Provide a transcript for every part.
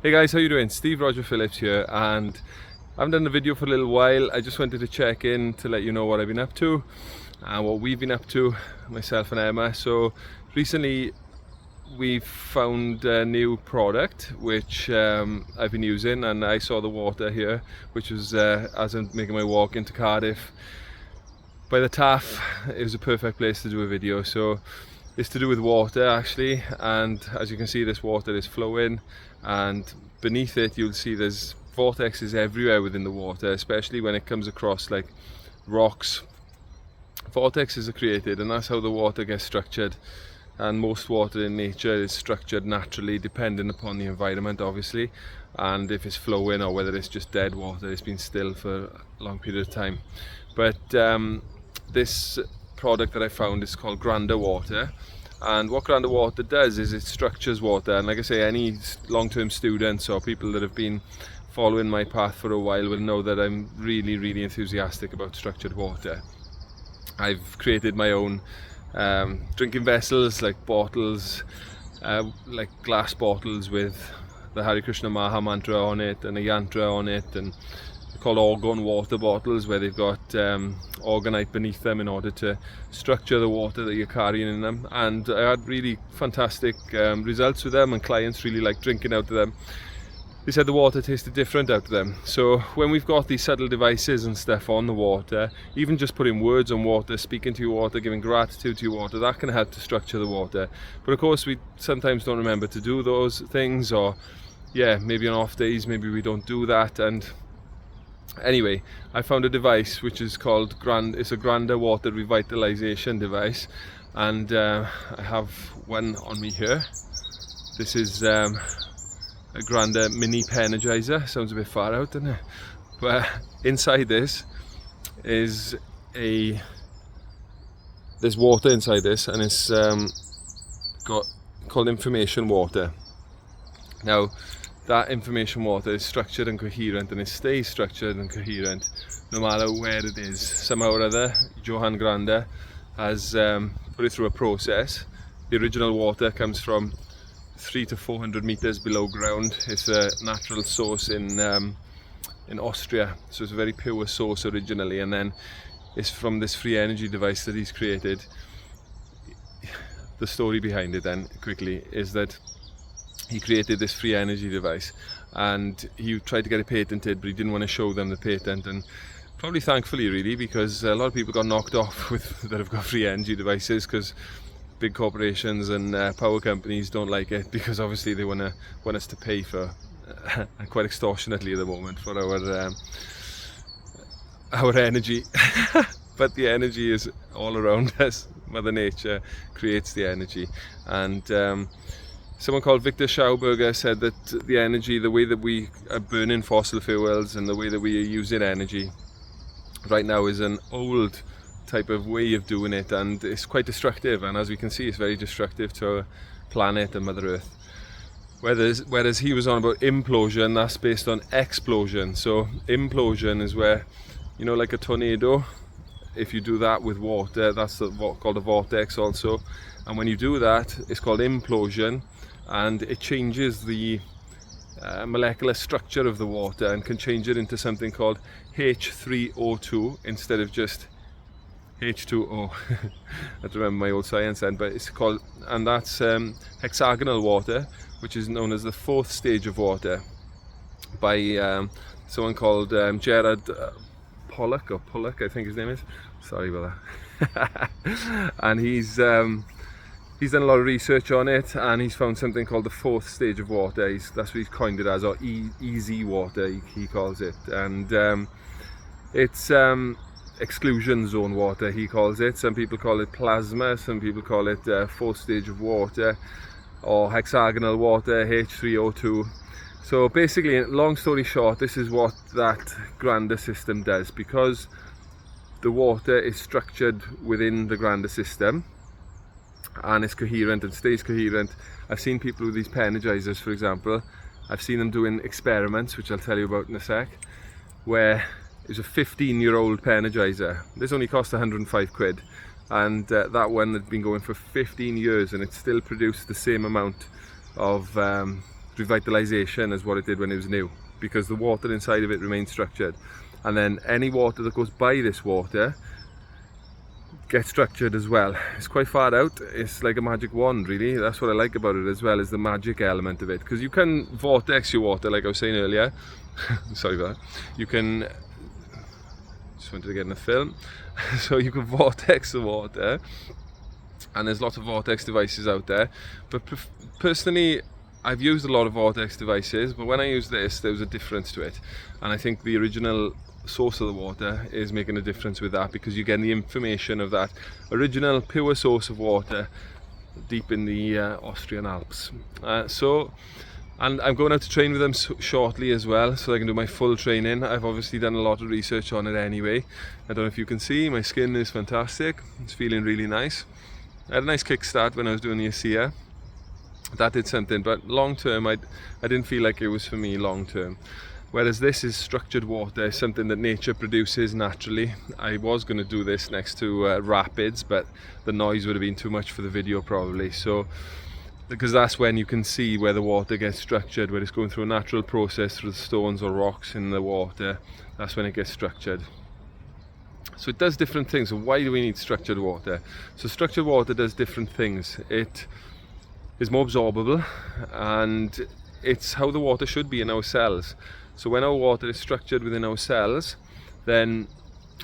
Hey guys, how you doing? Steve Roger Phillips here, and I haven't done a video for a little while. I just wanted to check in to let you know what I've been up to and what we've been up to, myself and Emma. So recently we've found a new product which I've been using, and I saw the water here, which was as I'm making my walk into Cardiff by the Taff. It was a perfect place to do a video. So it's to do with water actually, and as you can see, this water is flowing, and beneath it you'll see there's vortexes everywhere within the water, especially when it comes across like rocks. Vortexes are created, and that's how the water gets structured. And most water in nature is structured naturally, depending upon the environment obviously, and if it's flowing or whether it's just dead water, it's been still for a long period of time. But this product that I found is called GRANDER water, and what GRANDER water does is it structures water. And like I say, any long-term students or people that have been following my path for a while will know that I'm really enthusiastic about structured water. I've created my own drinking vessels, like bottles, like glass bottles with the Hare Krishna Maha mantra on it and a yantra on it, and called organ water bottles, where they've got orgonite beneath them in order to structure the water that you're carrying in them. And I had really fantastic results with them, and clients really like drinking out of them. They said the water tasted different out of them. So when we've got these subtle devices and stuff on the water, even just putting words on water, speaking to your water, giving gratitude to your water, that can help to structure the water. But of course we sometimes don't remember to do those things, or maybe on off days maybe we don't do that. And anyway, I found a device which is called it's a GRANDER water revitalization device, and I have one on me here. This is a GRANDER mini Penergizer. Sounds a bit far out, doesn't it? But inside this is there's water inside this, and it's called information water. Now that information water is structured and coherent, and it stays structured and coherent no matter where it is. Somehow or other, Johann GRANDER has put it through a process. The original water comes from 300 to 400 meters below ground. It's a natural source in Austria, so it's a very pure source originally, and then it's from this free energy device that he's created. The story behind it then, quickly, is that he created this free energy device, and he tried to get it patented, but he didn't want to show them the patent, and probably thankfully really, because a lot of people got knocked off that have got free energy devices, because big corporations and power companies don't like it, because obviously they want us to pay for quite extortionately at the moment for our energy. But the energy is all around us. Mother Nature creates the energy, and someone called Victor Schauberger said that the energy, the way that we are burning fossil fuels and the way that we are using energy right now, is an old type of way of doing it, and it's quite destructive. And as we can see, it's very destructive to our planet and Mother Earth. Whereas he was on about implosion, that's based on explosion. So implosion is where, you know, like a tornado, if you do that with water, that's called a vortex also. And when you do that, it's called implosion, and it changes the molecular structure of the water and can change it into something called H3O2 instead of just H2O. I don't remember my old science then, but it's called, and that's hexagonal water, which is known as the fourth stage of water, by someone called Gerard Pollock, I think his name is. Sorry about that. And he's done a lot of research on it, and he's found something called the fourth stage of water. That's what he's coined it as, or easy water, he calls it. And it's exclusion zone water, he calls it. Some people call it plasma, some people call it fourth stage of water, or hexagonal water, H3O2. So basically, long story short, this is what that GRANDER system does. Because the water is structured within the GRANDER system, and it's coherent and stays coherent. I've seen people with these Penergizers, for example. I've seen them doing experiments, which I'll tell you about in a sec, where it's a 15-year-old Penergizer. This only cost 105 quid, and that one had been going for 15 years, and it still produced the same amount of revitalization as what it did when it was new, because the water inside of it remains structured, and then any water that goes by this water gets structured as well. It's quite far out. It's like a magic wand, really. That's what I like about it as well, is the magic element of it, because you can vortex your water, like I was saying earlier. Sorry about that. You can, just wanted to get in the film. So you can vortex the water, and there's lots of vortex devices out there, but personally I've used a lot of vortex devices, but when I used this, there was a difference to it, and I think the original source of the water is making a difference with that, because you get the information of that original pure source of water deep in the Austrian Alps. And I'm going out to train with them shortly as well, so I can do my full training. I've obviously done a lot of research on it anyway. I don't know if you can see, my skin is fantastic. It's feeling really nice. I had a nice kickstart when I was doing the ASEA. That did something, but long term I didn't feel like it was for me long term. Whereas this is structured water, something that nature produces naturally. I was going to do this next to rapids, but the noise would have been too much for the video probably. So, because that's when you can see where the water gets structured, where it's going through a natural process through the stones or rocks in the water. That's when it gets structured. So it does different things. So why do we need structured water? So structured water does different things. It is more absorbable, and it's how the water should be in our cells. So when our water is structured within our cells, then,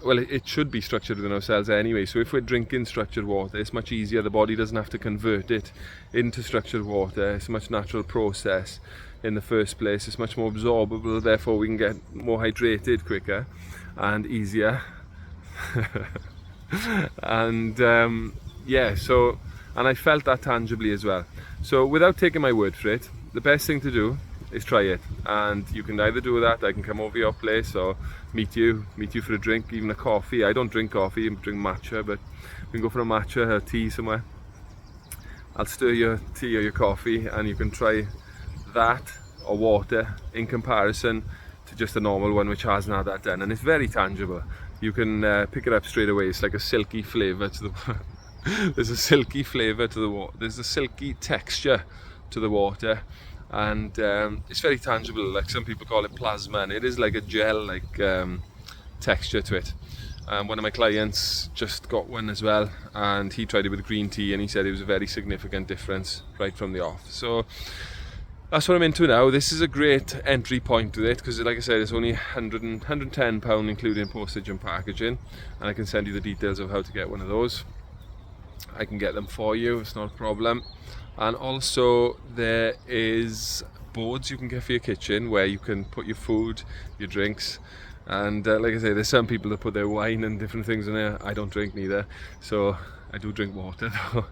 well, it should be structured within our cells anyway. So if we're drinking structured water, it's much easier. The body doesn't have to convert it into structured water. It's a much natural process in the first place. It's much more absorbable, therefore we can get more hydrated quicker and easier. And yeah, so, and I felt that tangibly as well. So without taking my word for it, the best thing to do is try it, and you can either do that, I can come over your place or meet you for a drink, even a coffee. I don't drink coffee, I drink matcha, but we can go for a matcha or tea somewhere. I'll stir your tea or your coffee, and you can try that or water in comparison to just a normal one which hasn't had that done, and it's very tangible. You can pick it up straight away. It's like a silky flavour to the there's a silky flavour to the water, there's a silky texture to the water, and it's very tangible. Like some people call it plasma, and it is like a gel like texture to it. One of my clients just got one as well, and he tried it with green tea, and he said it was a very significant difference right from the off. So that's what I'm into now. This is a great entry point to it, because like I said, it's only £110 including postage and packaging, and I can send you the details of how to get one of those. I can get them for you, it's not a problem. And also there is boards you can get for your kitchen where you can put your food, your drinks, and like I say, there's some people that put their wine and different things in there. I don't drink neither, so I do drink water though.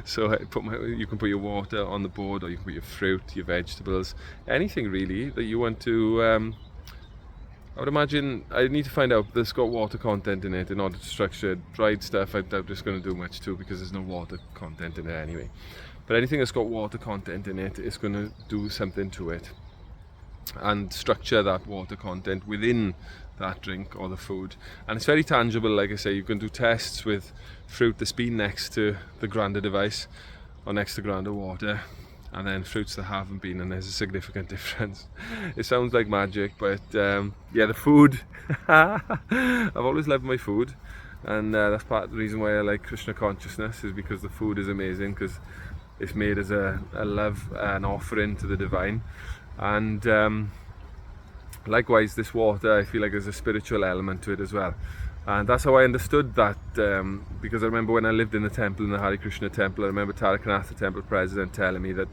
So you can put your water on the board, or you can put your fruit, your vegetables, anything really that you want to. I would imagine, I need to find out that's got water content in it in order to structure it. Dried stuff I doubt it's going to do much too, because there's no water content in it anyway. But anything that's got water content in it is going to do something to it and structure that water content within that drink or the food. And it's very tangible. Like I say, you can do tests with fruit that's been next to the GRANDER device or next to GRANDER water, and then fruits that haven't been, and there's a significant difference. It sounds like magic, but yeah, the food. I've always loved my food, and that's part of the reason why I like Krishna consciousness, is because the food is amazing, because it's made as a love, an offering to the divine. And likewise, this water, I feel like there's a spiritual element to it as well. And that's how I understood that, because I remember when I lived in the temple, in the Hare Krishna temple, I remember Tarakanath, the temple president, telling me that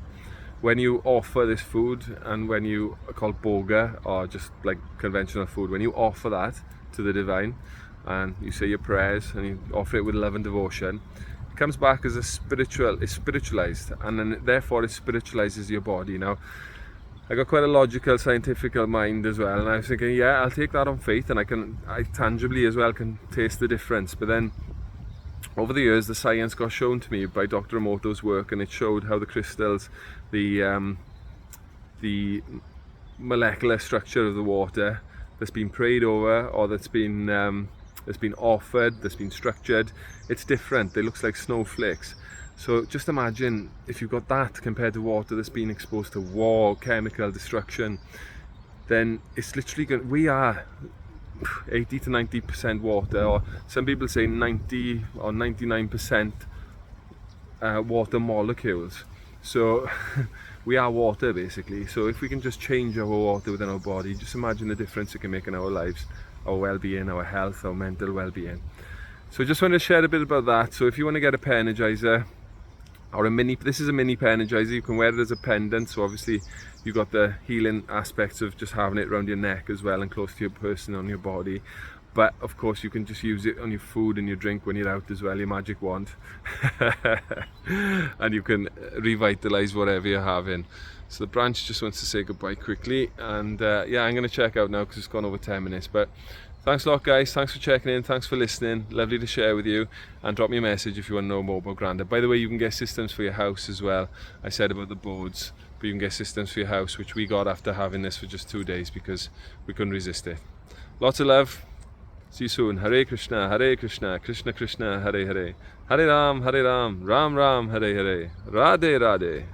when you offer this food, and when you are called bhoga, or just like conventional food, when you offer that to the divine, and you say your prayers, and you offer it with love and devotion, it comes back as a spiritual, it's spiritualized, and then therefore it spiritualizes your body. Now, I got quite a logical, scientific mind as well, and I was thinking, yeah, I'll take that on faith, and I tangibly as well can taste the difference. But then over the years, the science got shown to me by Dr. Emoto's work, and it showed how the crystals, the molecular structure of the water that's been prayed over, or that's been offered, that's been structured, it's different. It looks like snowflakes. So just imagine if you've got that compared to water that's been exposed to war, chemical destruction, then it's literally going, we are 80 to 90% water, or some people say 90 or 99% water molecules. So we are water basically. So if we can just change our water within our body, just imagine the difference it can make in our lives, our well-being, our health, our mental well-being. So just want to share a bit about that. So if you want to get a Penergizer, or a mini, this is a mini Penergizer, you can wear it as a pendant, so obviously you've got the healing aspects of just having it around your neck as well and close to your person, on your body. But of course you can just use it on your food and your drink when you're out as well, your magic wand. And you can revitalize whatever you're having. So the branch just wants to say goodbye quickly, and yeah, I'm going to check out now because it's gone over 10 minutes. But thanks a lot guys, thanks for checking in, thanks for listening, lovely to share with you, and drop me a message if you want to know more about GRANDER. By the way, you can get systems for your house as well. I said about the boards, but you can get systems for your house, which we got after having this for just 2 days because we couldn't resist it. Lots of love, see you soon. Hare Krishna, Krishna Krishna, Hare Hare, Hare Ram, Ram Ram, Hare Hare, Radhe Radhe.